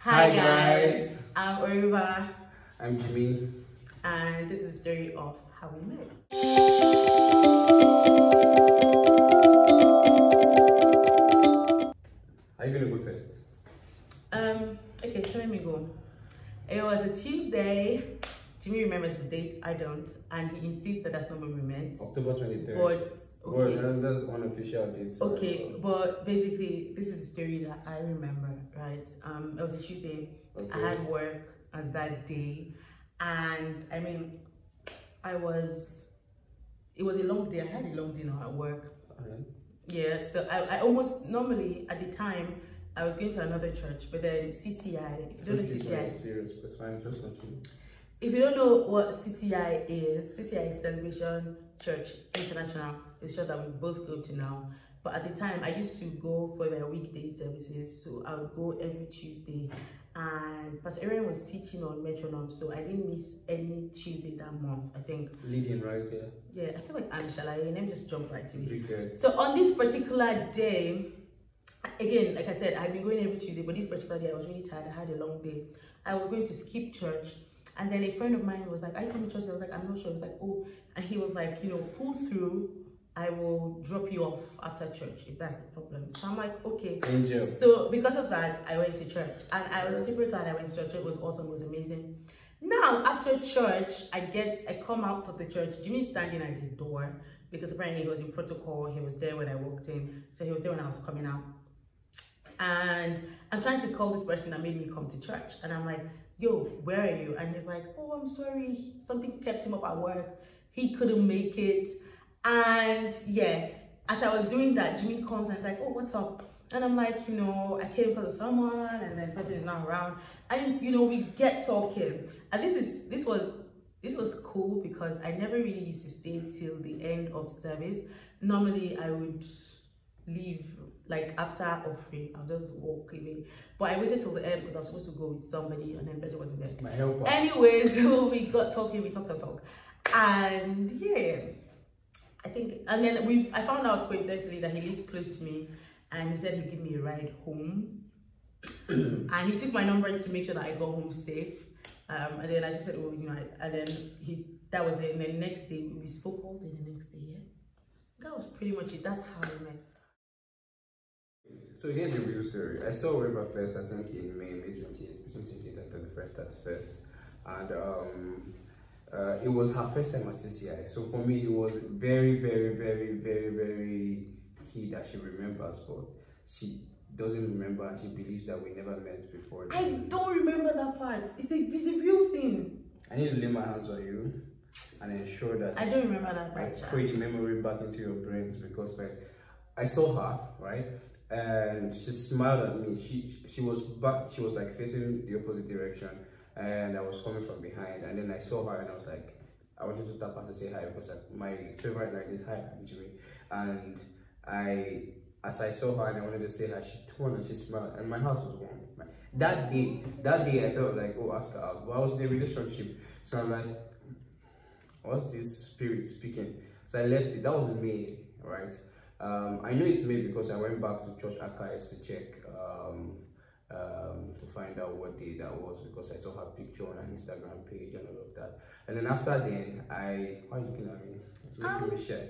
Hi guys, I'm Oreva. I'm Jimmy. And this is the story of how we met. Are you gonna go first? Okay, so let me go. It was a Tuesday. Jimmy remembers the date, I don't, and he insists that that's not when we met. October 23rd. But okay. Well, that's unofficial date. So okay, but basically this is a story that I remember, right? It was a Tuesday. Okay. I had work on that day, and I mean, it was a long day. I had a long dinner at work. Yeah, so I almost, normally at the time I was going to another church, but then CCI, if you don't know CCI, serious, but fine, just continue. If you don't know what CCI is Celebration Church International. It's just that we both go to now. But at the time, I used to go for their weekday services, so I would go every Tuesday. And Pastor Aaron was teaching on metronome, so I didn't miss any Tuesday that month. I think leading right here. Yeah, I feel like I'm Shalaye. Let me just jump right to it. Okay. So on this particular day, again, like I said, I've been going every Tuesday, but this particular day I was really tired. I had a long day. I was going to skip church. And then a friend of mine was like, "I come to church." I was like, "I'm not sure." He was like, "Oh," and he was like, "You know, pull through. I will drop you off after church if that's the problem." So I'm like, "Okay." Angel. So because of that, I went to church, and I was super glad I went to church. It was awesome. It was amazing. Now after church, I come out of the church. Jimmy's standing at the door because apparently he was in protocol. He was there when I walked in, so he was there when I was coming out. And I'm trying to call this person that made me come to church, and I'm like, "Yo, where are you?" And he's like, "Oh, I'm sorry, something kept him up at work. He couldn't make it." And yeah, as I was doing that, Jimmy comes and is like, "Oh, what's up?" And I'm like, "You know, I came because of someone, and then the person is not around." And you know, we get talking. And this was cool because I never really used to stay till the end of service. Normally I would leave like after offering. I'll just walk away, but I waited till the end because I was supposed to go with somebody, and then person wasn't there. My helper. Anyways, so we got talking, we talked, and yeah, I think, and then I found out coincidentally that he lived close to me, and he said he'd give me a ride home. And he took my number to make sure that I got home safe. And then I just said, "Oh, you know," and then that was it. And then next day we spoke all day the next day. Yeah, that was pretty much it. That's how we met. So here's a real story. I saw Oreva first, I think in May 28th, between 28th and 31st. And it was her first time at CCI. So for me, it was very, very, very, very, very key that she remembers, but she doesn't remember, and she believes that we never met before. I don't remember that part. It's a real thing. I need to lay my hands on you and ensure that I don't remember that part. I put the memory back into your brains, because like I saw her, right? And she smiled at me. She was back, she was like facing the opposite direction, and I was coming from behind, and then I saw her and I was like, I wanted to tap her to say hi, because like, my favorite line is "Hi, I'm Jimmy." And as I saw her and I wanted to say hi, she turned and she smiled, and my heart was warm. That day I felt like, "Oh, ask her out." But I was in a relationship, so I'm like, what's this spirit speaking? So I left it. That was May, right? I know it's May because I went back to church archives to check to find out what day that was, because I saw her picture on her Instagram page and all of that. And then after then, why are you looking at me? It's making me shy.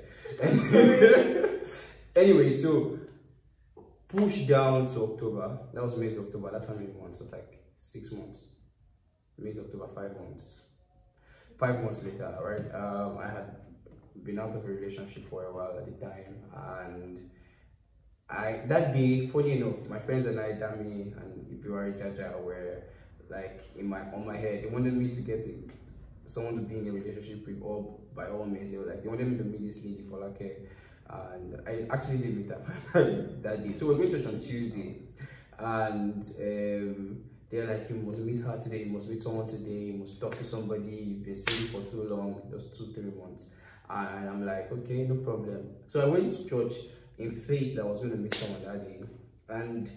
Anyway, so push down to October. That was May to October. That's how many months? It's like 6 months. May to October, 5 months. 5 months later, right? I had been out of a relationship for a while at the time, and that day, funny enough, my friends and I, Dami and Ibiwari Jaja, were like on my head. They wanted me to get someone to be in a relationship with, by all means. They wanted me to meet this lady for like and I actually didn't meet that that day. So we're going to church on Tuesday, and they're like, "You must meet her today, you must meet someone today, you must talk to somebody, you've been single for too long," just 2-3 months. And I'm like, "Okay, no problem." So I went to church in faith that I was going to meet someone that day. And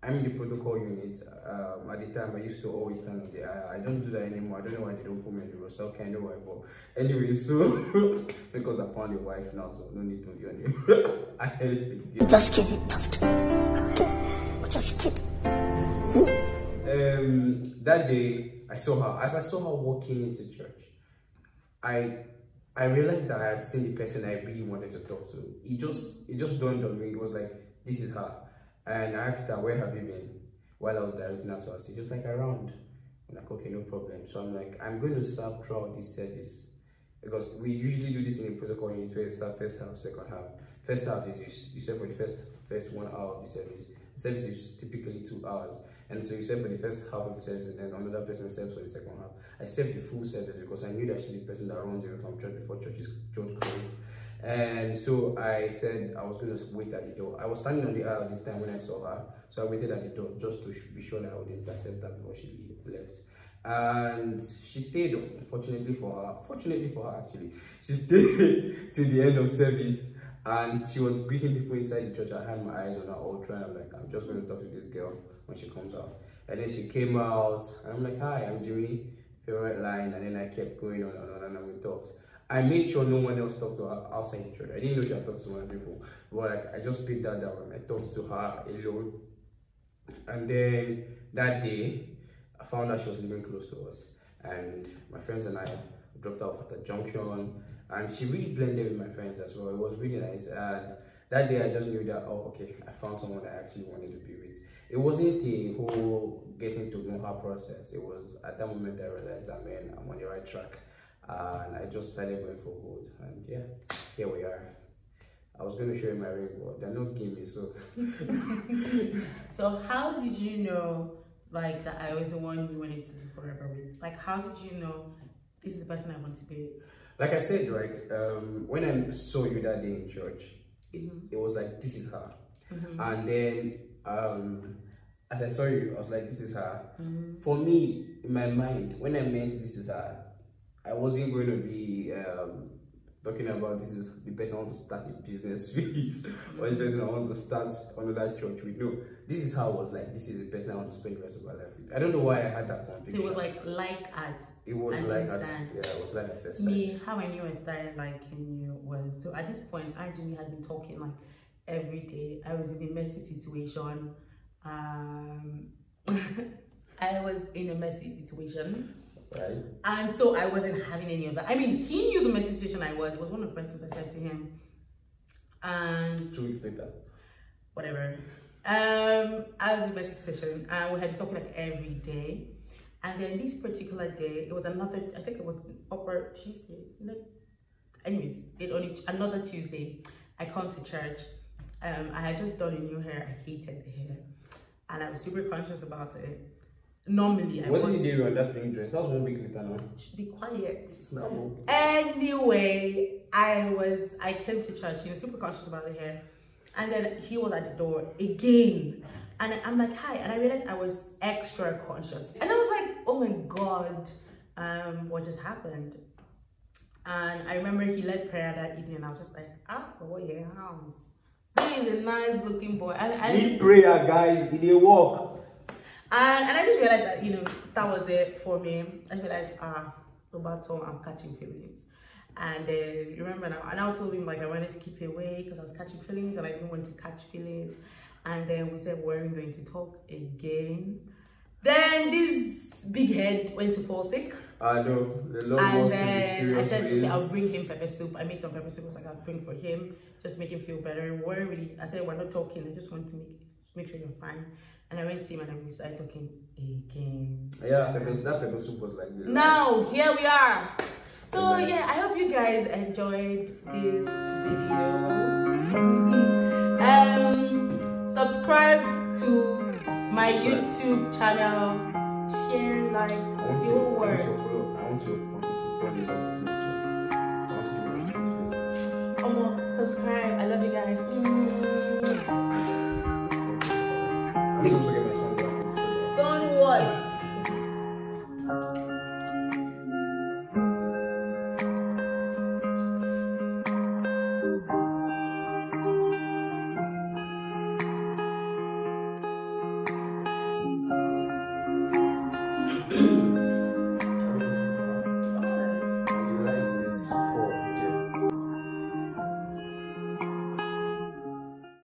I'm in the protocol unit. At the time, I used to always stand on the aisle. I don't do that anymore. I don't know why they don't put me in the roster. Okay, I know why. But anyway, so because I found a wife now, so no need to do anything. I Just kidding. Just kidding. that day I saw her. As I saw her walking into church, I realized that I had seen the person I really wanted to talk to. It just dawned on me. It was like, this is her. And I asked her, where have you been? While I was directing her to her, she's just like, around. I'm like, okay, no problem. So I'm like, I'm going to serve throughout this service. Because we usually do this in a protocol unit where you start first half, second half. First half is you serve for the first 1 hour of the service. The service is typically 2 hours. And so you serve for the first half of the service and then another person serves for the second half. I served the full service because I knew that she's the person that runs away from church before church closed. And so I said I was going to wait at the door. I was standing on the aisle this time when I saw her. So I waited at the door just to be sure that I would intercept her before she left. And she stayed, fortunately for her actually. She stayed to the end of service. And she was greeting people inside the church. I had my eyes on her altar and I'm like, I'm just going to talk to this girl when she comes out. And then she came out and I'm like, hi, I'm Jimmy, favorite line. And then I kept going on and we talked. I made sure no one else talked to her outside the church. I didn't know she had talked to one people, but like, I just picked that down. I talked to her alone. And then that day, I found out she was living close to us. And my friends and I dropped off at the junction. And she really blended with my friends as well. It was really nice. And that day I just knew that, oh, okay, I found someone I actually wanted to be with. It wasn't a whole getting to know her process. It was at that moment I realized that, man, I'm on the right track. And I just started going for gold. And yeah, here we are. I was going to show you my ring, but they're not giving me, so. So how did you know, like, that I was the one you wanted to do forever with? Like, how did you know this is the person I want to be with? Like I said, right, when I saw you that day in church, it was like, this is her. And then, as I saw you, I was like, this is her. For me, in my mind, when I meant this is her, I wasn't going to be talking about this is the person I want to start a business with, or this person I want to start another church with. No, this is how I was like, this is the person I want to spend the rest of my life with. I don't know why I had that conviction. So it was like at it was like at, yeah, it was like at first me, how I knew I started liking you was, so at this point, I and Jimmy had been talking like every day. I was in a messy situation. I was in a messy situation. Right. And so I wasn't having any of that. I mean, he knew the messy situation I was. It was one of the questions I said to him. And 2 weeks later. Whatever. I was in the messy situation and we had been talking like every day. And then this particular day, it was another, I think it was upper Tuesday. Anyways, another Tuesday, I come to church. I had just done a new hair. I hated the hair. And I was super conscious about it. Normally, I wasn't the day on that pink dress. That was 1 week later now. Be quiet. No. Anyway, I came to church, super conscious about the hair. And then he was at the door again. And I'm like, hi. And I realized I was extra conscious. And I was like, oh my God, what just happened? And I remember he led prayer that evening. And I was just like, what your house? He's a nice looking boy. Need prayer, guys. It didn't work. And I just realized that, that was it for me. I just realized, Roberto, I'm catching feelings. And then, remember now, and I told him, like, I wanted to keep away because I was catching feelings and I didn't want to catch feelings. And then we said, we're going to talk again. Then this big head went to fall sick. I know, the Lord works in mysterious I said, ways. okay, I'll bring him pepper soup. I made some pepper soup, so I could bring for him, just make him feel better. I said, we're not talking, I just want to make sure you're fine. And I went to see him and then we started talking again. Yeah, that pepper soup was like this. Now, here we are. So yeah, I hope you guys enjoyed this video. Subscribe to my YouTube channel. Share, like, your words. I want to subscribe. I love you guys. I'm supposed to get my